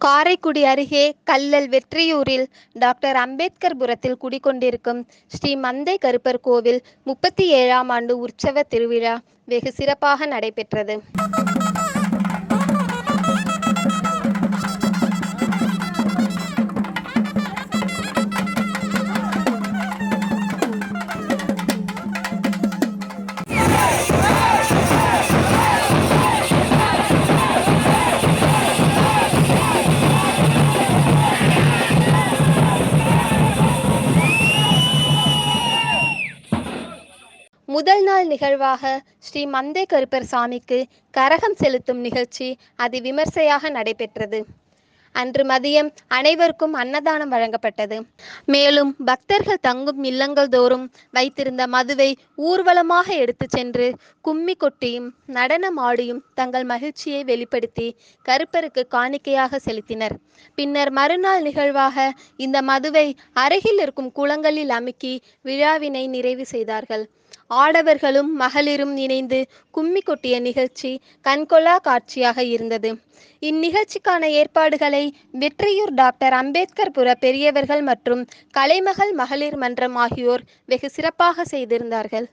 காரைக்குடி அருகே கள்ளல் வெற்றியூரில் டாக்டர் அம்பேத்கர் புரத்தில் குடிகொண்டிருக்கும் ஸ்ரீ மந்தை கருப்பர் கோவில் 37ஆம் ஆண்டு உற்சவ திருவிழா வெகு சிறப்பாக நடைபெற்றது. முதல் நாள் நிகழ்வாக ஸ்ரீ மந்தை கருப்பர் சாமிக்கு கரகம் செலுத்தும் நிகழ்ச்சி அதிவிமர்சையாக நடைபெற்றது. அன்று மதியம் அனைவருக்கும் அன்னதானம் வழங்கப்பட்டது. மேலும் பக்தர்கள் தங்கும் இல்லங்கள் தோறும் வைத்திருந்த மதுவை ஊர்வலமாக எடுத்து சென்று கும்மி கொட்டியும் நடனம் ஆடியும் தங்கள் மகிழ்ச்சியை வெளிப்படுத்தி கருப்பருக்கு காணிக்கையாக செலுத்தினர். பின்னர் மறுநாள் நிகழ்வாக இந்த மதுவை அருகில் இருக்கும் குளங்களில் அமுக்கி விழாவினை நிறைவு செய்தார்கள். ஆடவர்களும் மகளிரும் இணைந்து கும்மி கொட்டிய நிகழ்ச்சி கண்கொள்ளா காட்சியாக இருந்தது. இந்நிகழ்ச்சிக்கான ஏற்பாடுகளை வெற்றியூர் டாக்டர் அம்பேத்கர் புர பெரியவர்கள் மற்றும் கலைமகள் மகளிர் மன்றம் ஆகியோர் வெகு சிறப்பாக செய்திருந்தார்கள்.